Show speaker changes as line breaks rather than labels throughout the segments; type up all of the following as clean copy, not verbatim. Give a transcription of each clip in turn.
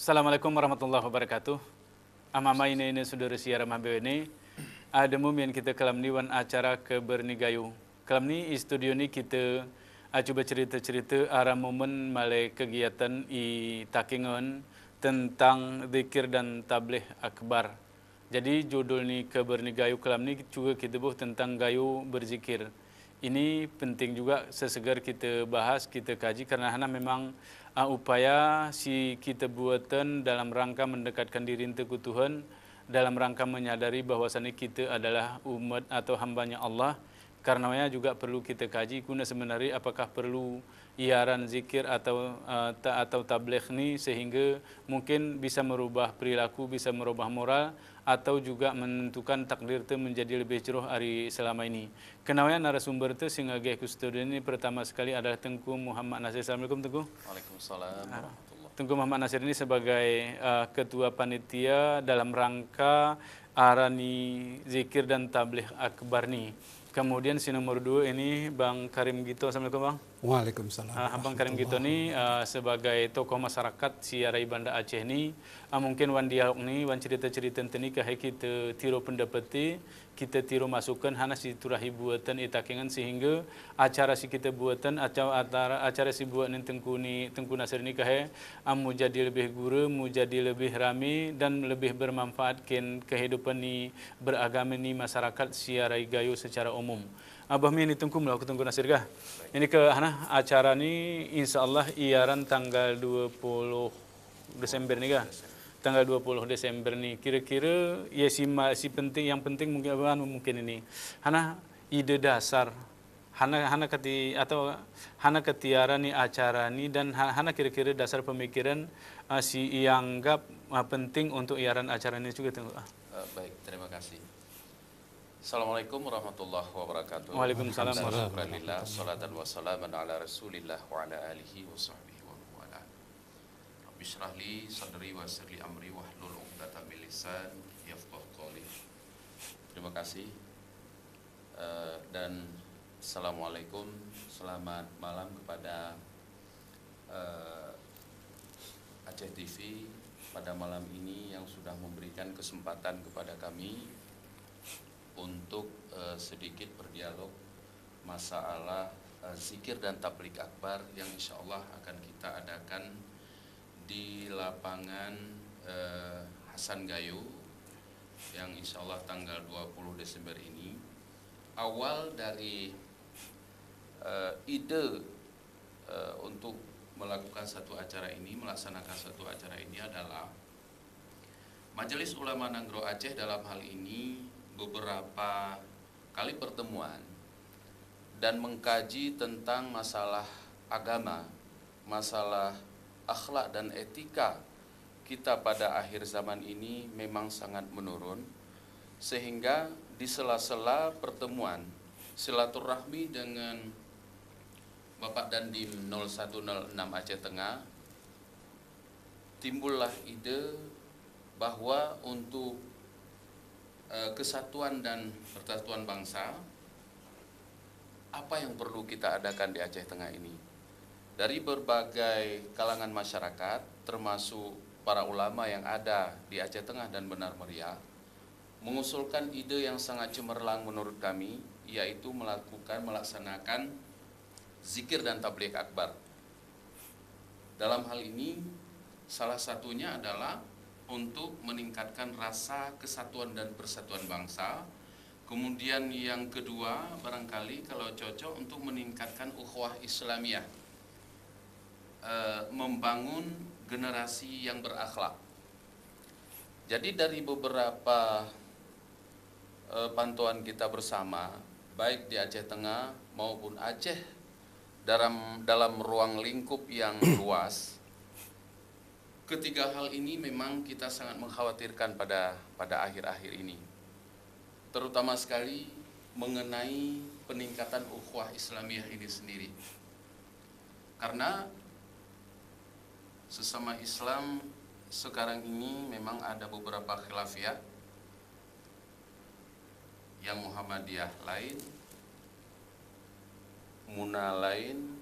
Assalamualaikum warahmatullahi wabarakatuh. Amama ini saudara siara mahbewene. Ada mumian kita kelam ni wan acara kebernigayu. Kelam ni studio ni kita coba cerita-cerita arah momen malai kegiatan i Takingon tentang zikir dan tabligh akbar. Jadi judul ni kebernigayu kelam ni juga kita buh tentang gayu berzikir. Ini penting juga sesegar kita bahas, kita kaji karena memang upaya si kita buatan dalam rangka mendekatkan diri ke Tuhan, dalam rangka menyadari bahwasannya kita adalah umat atau hambanya Allah. Karenanya juga perlu kita kaji guna sebenarnya apakah perlu iaran zikir atau tabligh ni sehingga mungkin bisa merubah perilaku, bisa merubah moral atau juga menentukan takdir itu menjadi lebih cerah hari selama ini. Kenawanya narasumber itu sehingga gaya studio ini pertama sekali adalah Tengku Muhammad Nasir. Assalamualaikum Tengku.
Waalaikumsalam warahmatullahi.
Tengku Muhammad Nasir ini sebagai ketua panitia dalam rangka arani zikir dan tabligh akbar ni. Kemudian si nomor 2 ini Bang Karim Gito. Assalamualaikum Bang.
Waalaikumsalam.
Abang Karim Gito ni sebagai tokoh masyarakat si Arai Banda Aceh ni mungkin wan dialog ni wan cerita-cerita tentang kahai kita tiru pendapati, kita tiru masukan hana si turahi buatan itakingan sehingga acara si kita buatan acara si buat ni Tengku Nasir ni kahai mu jadi lebih guru, mu jadi lebih rame dan lebih bermanfaat ken kehidupan ni beragama ni masyarakat si Arai Gayo secara umum. Abah ini Tengku melakukan Tengku Nasir kah? Ini ke acara ni insyaallah iaran tanggal 20 Desember ni kah? Tanggal 20 Desember ni kira-kira ya si penting yang penting mungkin ini ide dasar hana ketiara ni acara ni dan hana kira-kira dasar pemikiran si ianggap penting untuk iaran acara ini juga Tengku.
Baik, terima kasih. Assalamualaikum warahmatullahi wabarakatuh.
Waalaikumsalam
warahmatullahi wabarakatuh. Salatan wa salaman ala Rasulillah wa ala alihi wa sahbihi wa wala. Rabbi shrah li sadri wa yassir li amri wahlul 'uqdatam min lisan yafqahu qawli. Terima kasih. Dan assalamualaikum, selamat malam kepada Aceh TV pada malam ini yang sudah memberikan kesempatan kepada kami untuk sedikit berdialog masalah zikir dan tabligh akbar yang insya Allah akan kita adakan di lapangan Hasan Gayo yang insya Allah tanggal 20 Desember ini. Awal dari ide untuk melakukan satu acara ini, melaksanakan satu acara ini adalah Majelis Ulama Nanggro Aceh dalam hal ini beberapa kali pertemuan dan mengkaji tentang masalah agama, masalah akhlak dan etika kita pada akhir zaman ini memang sangat menurun, sehingga di sela-sela pertemuan silaturahmi dengan Bapak Dandim 0106 Aceh Tengah timbullah ide bahwa untuk kesatuan dan persatuan bangsa, apa yang perlu kita adakan di Aceh Tengah ini? Dari berbagai kalangan masyarakat, termasuk para ulama yang ada di Aceh Tengah dan Benar Meriah, mengusulkan ide yang sangat cemerlang menurut kami, yaitu melaksanakan zikir dan tabligh akbar. Dalam hal ini, salah satunya adalah untuk meningkatkan rasa kesatuan dan persatuan bangsa. Kemudian yang kedua, barangkali kalau cocok untuk meningkatkan ukhuwah Islamiyah, membangun generasi yang berakhlak. Jadi dari beberapa pantauan kita bersama, baik di Aceh Tengah maupun Aceh dalam ruang lingkup yang luas, ketiga hal ini memang kita sangat mengkhawatirkan pada akhir-akhir ini. Terutama sekali mengenai peningkatan ukhuwah Islamiyah ini sendiri. Karena sesama Islam sekarang ini memang ada beberapa khilafiyah, yang Muhammadiyah lain, Muna lain,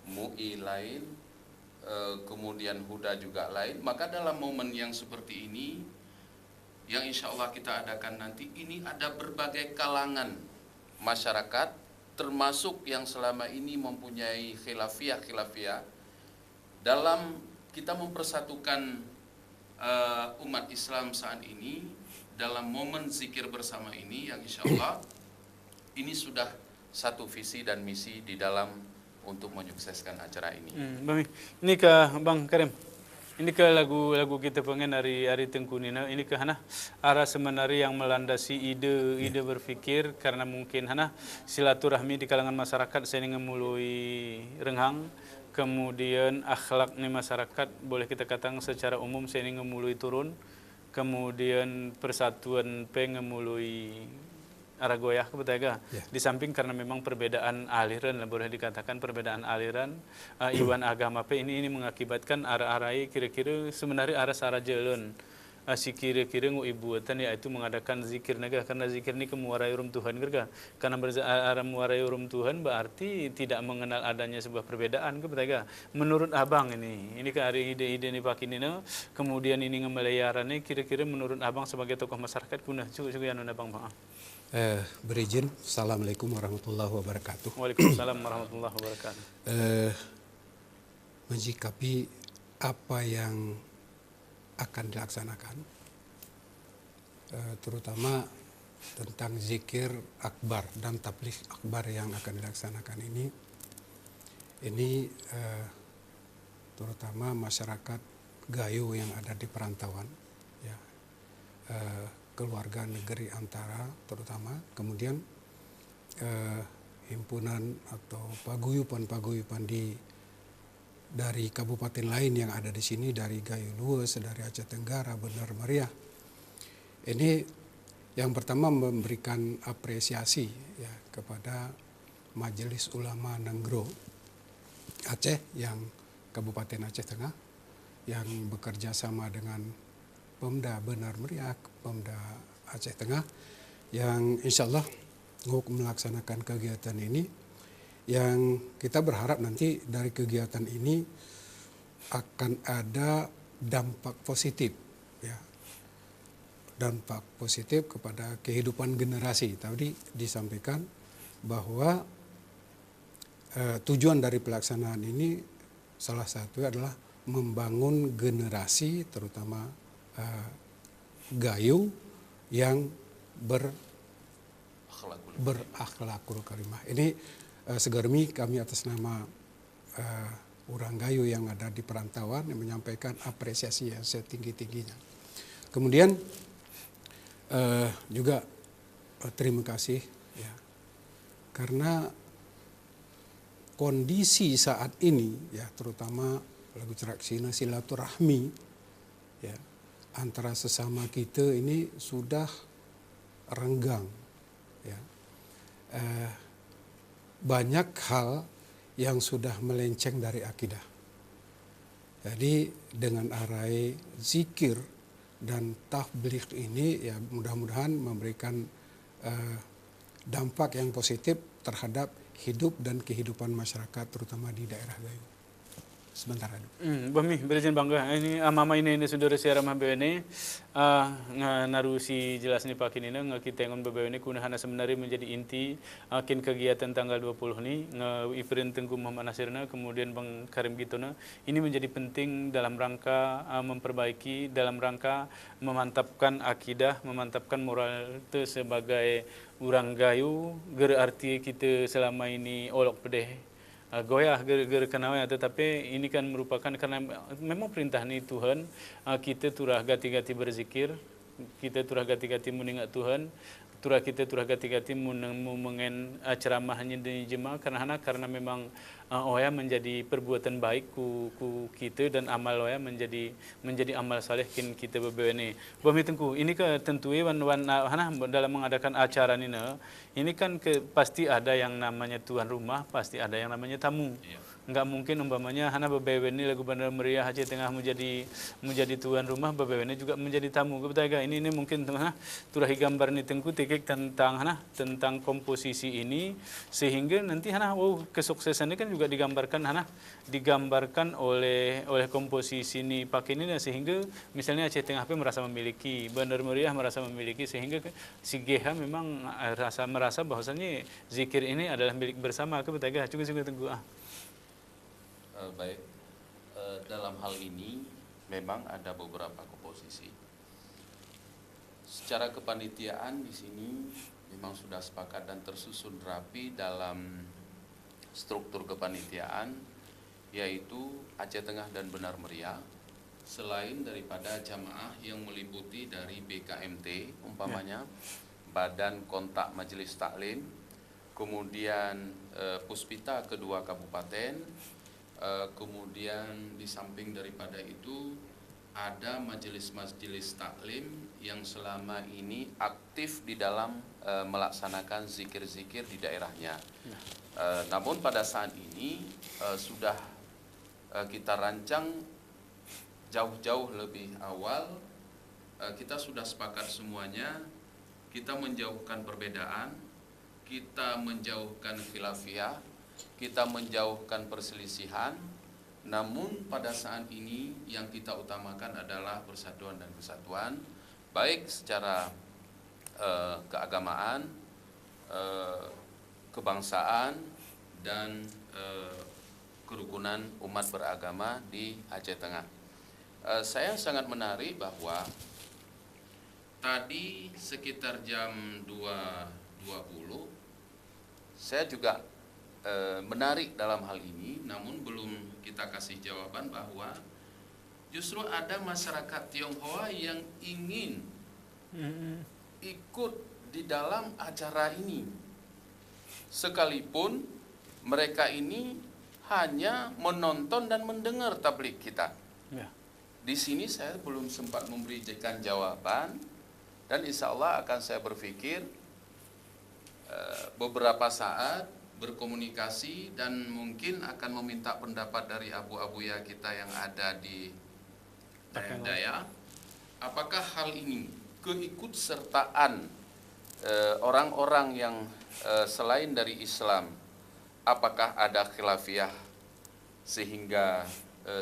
MUI lain, kemudian Huda juga lain, maka dalam momen yang seperti ini, yang insya Allah kita adakan nanti, ini ada berbagai kalangan masyarakat, termasuk yang selama ini mempunyai khilafiyah dalam kita mempersatukan umat Islam saat ini dalam momen zikir bersama ini, yang insya Allah ini sudah satu visi dan misi di dalam untuk menyukseskan acara ini.
Bang, ini ke Bang Karim. Ini ke lagu kita pengen hari Tengku Nina. Ini ke hana arah sebenarnya yang melandasi ide berpikir karena mungkin hana silaturahmi di kalangan masyarakat saya ngemului renghang. Kemudian akhlak nih masyarakat boleh kita katakan secara umum saya ngemului turun. Kemudian persatuan pengemului arah goyah kebetaga. Di samping karena memang perbedaan aliran, boleh dikatakan perbedaan aliran iwan agama ini mengakibatkan arah-arai kira-kira sebenarnya arah jalan si kira-kira ibuatan yaitu mengadakan zikir naga, karena zikir ini kemuarai rum Tuhan gerga, karena arah muarai rum Tuhan berarti tidak mengenal adanya sebuah perbedaan kebetaga. Menurut abang ini ke hari ide-ide ini pak ini kemudian ini ngemelayarannya kira-kira menurut abang sebagai tokoh masyarakat kuna cukup yang abang bang.
Berizin, Assalamualaikum warahmatullahi wabarakatuh.
Waalaikumsalam warahmatullahi wabarakatuh.
Menjikapi apa yang akan dilaksanakan, terutama tentang zikir akbar dan tabligh akbar yang akan dilaksanakan ini terutama masyarakat Gayo yang ada di perantauan, ya. Keluarga negeri antara terutama, kemudian himpunan atau paguyuban dari kabupaten lain yang ada di sini, dari Gayo Lues, dari Aceh Tenggara, Benar Meriah. Ini yang pertama memberikan apresiasi ya kepada Majelis Ulama Nenggro Aceh yang Kabupaten Aceh Tengah yang bekerja sama dengan Pemda Benar Meriah, Pemda Aceh Tengah, yang insya Allah melaksanakan kegiatan ini, yang kita berharap nanti dari kegiatan ini akan ada dampak positif, ya, dampak positif kepada kehidupan generasi. Tadi disampaikan bahwa tujuan dari pelaksanaan ini salah satu adalah membangun generasi terutama Gayo yang berakhlakul karimah. Ini segermi kami atas nama orang Gayo yang ada di perantauan yang menyampaikan apresiasi yang setinggi-tingginya. Kemudian juga terima kasih ya, karena kondisi saat ini ya, terutama lagu Ceraksina silaturahmi ya antara sesama kita ini sudah renggang ya. Banyak hal yang sudah melenceng dari akidah. Jadi dengan arai zikir dan tabligh ini ya mudah-mudahan memberikan dampak yang positif terhadap hidup dan kehidupan masyarakat terutama di daerah Gayo. Sebentar aduh.
Bami berizin bangga. Ini mama ini saudara siaran BBWN narusi jelas nih pak ini kita ngon BBWN kunahana sebenarnya menjadi inti akin kegiatan tanggal 20 nih nge-event Tengku Muhammad Nasirna kemudian Bang Karim Gitona ini menjadi penting dalam rangka memperbaiki, dalam rangka memantapkan akidah, memantapkan moral itu sebagai orang Gayo berarti kita selama ini olok pedeh goyah gara-gara kenawanya, tetapi ini kan merupakan karena memang perintah ini Tuhan kita turah gati-gati berzikir, kita turah gati-gati mengingat Tuhan, kita turah gati-gati mengen ceramahnya di jemaah karena memang oya menjadi perbuatan baik ku kita dan amal oya menjadi amal saleh kita BBWN. Bami Tengku, ini ke tentu dalam mengadakan acara ini kan pasti ada yang namanya tuan rumah, pasti ada yang namanya tamu. nggak mungkin umpamanya hana bebeweni lagu Bandar Meriah Aceh Tengah menjadi tuan rumah, bebeweni juga menjadi tamu. Kebetaga ini mungkin teman turahi gambar ni tengku tikik tentang komposisi ini, sehingga nanti kesuksesannya kan juga digambarkan oleh komposisi ini pakai ini, sehingga misalnya Aceh Tengah merasa memiliki, Bandar Meriah merasa memiliki, sehingga si GH memang merasa bahwasannya zikir ini adalah milik bersama. Kebetaga juga tengku
Baik, dalam hal ini memang ada beberapa komposisi. Secara kepanitiaan di sini memang sudah sepakat dan tersusun rapi dalam struktur kepanitiaan, yaitu Aceh Tengah dan Benar Meriah. Selain daripada jamaah yang meliputi dari BKMT, umpamanya Badan Kontak Majelis Taklim, kemudian Puspita kedua kabupaten. Kemudian di samping daripada itu ada majelis-majelis taklim yang selama ini aktif di dalam melaksanakan zikir-zikir di daerahnya. Namun pada saat ini sudah kita rancang jauh-jauh lebih awal. Kita sudah sepakat semuanya, kita menjauhkan perbedaan, kita menjauhkan khilafiyah, kita menjauhkan perselisihan, namun pada saat ini yang kita utamakan adalah persatuan dan kesatuan, baik secara keagamaan, kebangsaan, dan kerukunan umat beragama di Aceh Tengah. Saya sangat menarik bahwa tadi sekitar jam 2.20 saya juga menarik dalam hal ini, namun belum kita kasih jawaban bahwa justru ada masyarakat Tionghoa yang ingin ikut di dalam acara ini, sekalipun mereka ini hanya menonton dan mendengar tabligh kita. Di sini saya belum sempat memberikan jawaban, dan insya Allah akan saya berpikir beberapa saat berkomunikasi dan mungkin akan meminta pendapat dari abu-abuya kita yang ada di daerah. Apakah hal ini keikutsertaan orang-orang yang selain dari Islam, apakah ada khilafiyah sehingga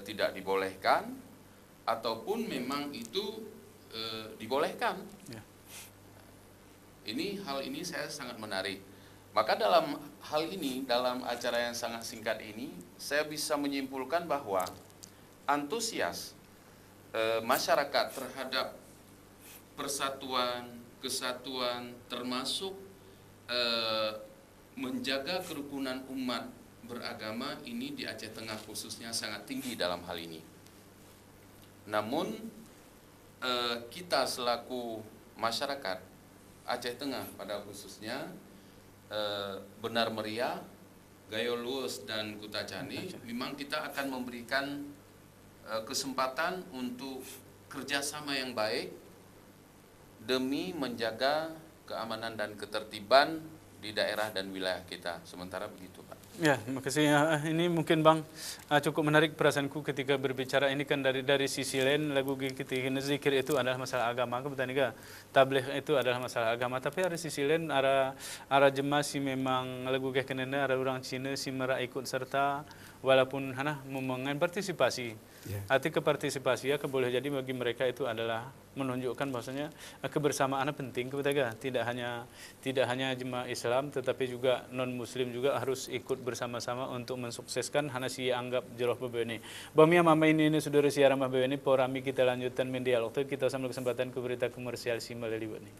tidak dibolehkan, ataupun memang itu dibolehkan? Hal ini saya sangat menarik. Maka dalam hal ini, dalam acara yang sangat singkat ini, saya bisa menyimpulkan bahwa antusias masyarakat terhadap persatuan, kesatuan, termasuk menjaga kerukunan umat beragama ini di Aceh Tengah khususnya sangat tinggi dalam hal ini. Namun kita selaku masyarakat Aceh Tengah pada khususnya Benar Meriah, Gayo Lues, dan Kutacani, memang kita akan memberikan kesempatan untuk kerjasama yang baik demi menjaga keamanan dan ketertiban di daerah dan wilayah kita. Sementara begitu, Pak.
Ya, terima kasih. Ini mungkin Bang cukup menarik perasaanku ketika berbicara ini kan dari sisi lain lagu ketika zikir itu adalah masalah agama, kebetulan tabligh itu adalah masalah agama, tapi ada sisi lain arah jemaah si memang lagu kenana ada orang Cina si merah ikut serta walaupun memengan partisipasi. Arti kepartisipasi boleh jadi bagi mereka itu adalah menunjukkan bahwasanya kebersamaan penting, kebetulan tidak hanya jemaah Islam tetapi juga non Muslim juga harus ikut bersama-sama untuk mensukseskan si anggap jeroh ini. Bamia mama ini saudara siaran ini porami kita lanjutkan mendialog kita sambil kesempatan ke berita komersial si melalui ini.